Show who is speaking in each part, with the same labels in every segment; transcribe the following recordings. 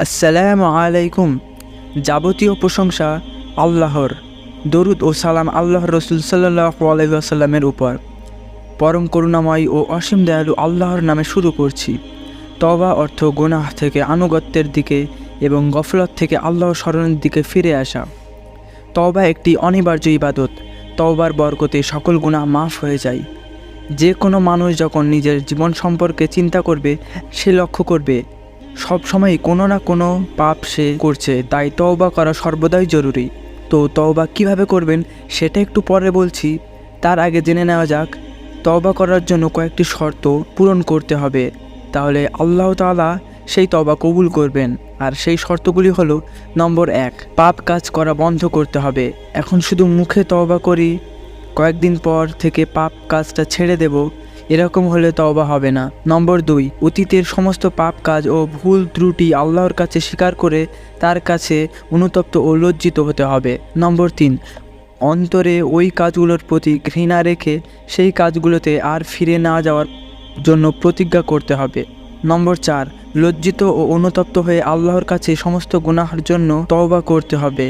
Speaker 1: আসসালামু আলাইকুম। যাবতীয় প্রশংসা আল্লাহর, দরুদ ও সালাম আল্লাহর রসুল সাল্লাল্লাহু আলাইহি ওয়াসাল্লামের উপর। পরম করুণাময় ও অসীম দয়ালু আল্লাহর নামে শুরু করছি। তওবা অর্থ গুনাহ থেকে আনুগত্যের দিকে এবং গফলত থেকে আল্লাহর স্মরণের দিকে ফিরে আসা। তওবা একটি অনিবার্য ইবাদত। তওবার বরকতে সকল গুনাহ মাফ হয়ে যায়। যে কোনো মানুষ যখন নিজের জীবন সম্পর্কে চিন্তা করবে, সে লক্ষ্য করবে সবসময় কোনো না কোনো পাপ সে করছে, তাই তওবা করা সর্বদাই জরুরি। তো তওবা কিভাবে করবেন সেটা একটু পরে বলছি। তার আগে জেনে নেওয়া যাক, তওবা করার জন্য কয়েকটি শর্ত পূরণ করতে হবে, তাহলে আল্লাহ তাআলা সেই তওবা কবুল করবেন। আর সেই শর্তগুলি হলো, নম্বর 1, পাপ কাজ করা বন্ধ করতে হবে। এখন শুধু মুখে তওবা করি, কয়েকদিন পর থেকে পাপ কাজটা ছেড়ে দেব, এরকম হলে তওবা হবে না। নম্বর 2, অতীতের সমস্ত পাপ কাজ ও ভুল ত্রুটি আল্লাহর কাছে স্বীকার করে তার কাছে অনুতপ্ত ও লজ্জিত হতে হবে। নম্বর 3, অন্তরে ওই কাজগুলোর প্রতি ঘৃণা রেখে সেই কাজগুলোতে আর ফিরে না যাওয়ার জন্য প্রতিজ্ঞা করতে হবে। নম্বর 4, লজ্জিত ও অনুতপ্ত হয়ে আল্লাহর কাছে সমস্ত গুনাহের জন্য তওবা করতে হবে,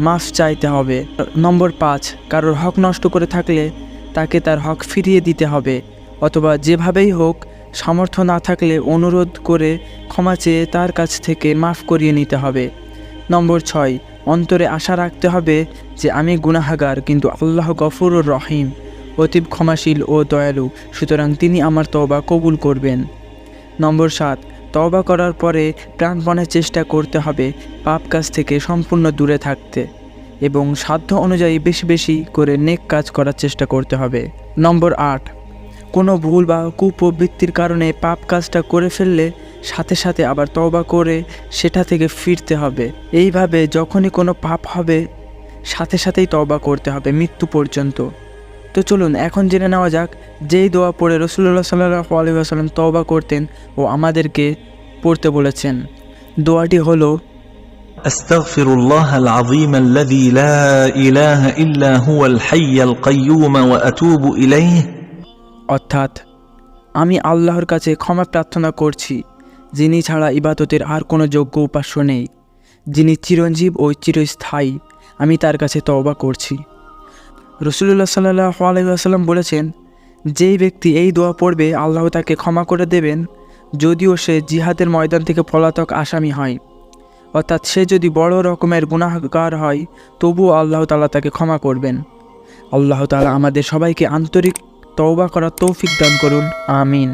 Speaker 1: মাফ চাইতে হবে। নম্বর 5, কারোর হক নষ্ট করে থাকলে তাকে তার হক ফিরিয়ে দিতে হবে, অথবা যেভাবেই হোক সামর্থ্য না থাকলে অনুরোধ করে ক্ষমা চেয়ে তার কাছ থেকে মাফ করিয়ে নিতে হবে। নম্বর 6, অন্তরে আশা রাখতে হবে যে আমি গুনাহগার, কিন্তু আল্লাহ গফুরুর রহিম, অতীব ক্ষমাশীল ও দয়ালু, সুতরাং তিনি আমার তওবা কবুল করবেন। নম্বর 7, তওবা করার পরে প্রাণপণে চেষ্টা করতে হবে পাপ কাজ থেকে সম্পূর্ণ দূরে থাকতে এবং সাধ্য অনুযায়ী বেশি বেশি করে নেক কাজ করার চেষ্টা করতে হবে। নম্বর 8, কোনো ভুল বা কুপ্রবৃত্তির কারণে পাপ কাজটা করে ফেললে সাথে সাথে আবার তওবা করে সেটা থেকে ফিরতে হবে। এইভাবে যখনই কোনো পাপ হবে সাথে সাথেই তওবা করতে হবে মৃত্যু পর্যন্ত। তো চলুন এখন জেনে নেওয়া যাক, যেই দোয়া পড়ে রাসূলুল্লাহ সাল্লাল্লাহু আলাইহি ওয়াসাল্লাম তওবা করতেন ও আমাদেরকে পড়তে বলেছেন। দোয়াটি হলো,
Speaker 2: أستغفر الله العظيم الذي لا إله إلا هو الحي القيوم وأتوب إليه।
Speaker 1: অর্থাৎ আমি আল্লাহর কাছে ক্ষমা প্রার্থনা করছি, যিনি ছাড়া ইবাদতের আর কোনো যোগ্য উপাস্য নেই, যিনি চিরঞ্জীব ও চিরস্থায়ী, আমি তার কাছে তওবা করছি। রাসূলুল্লাহ সাল্লাল্লাহু আলাইহি ওয়াসাল্লাম বলেছেন, যেই ব্যক্তি এই দোয়া পড়বে আল্লাহ তাকে ক্ষমা করে দেবেন, যদিও সে জিহাদের ময়দান থেকে পলাতক আসামি হয়। অর্থাৎ সে যদি বড় রকমের গুনাহগার হয়, তবুও আল্লাহ তাআলা তাকে ক্ষমা করবেন। আল্লাহ তাআলা আমাদের সবাইকে আন্তরিক তওবা করার তৌফিক দান করুন, আমিন।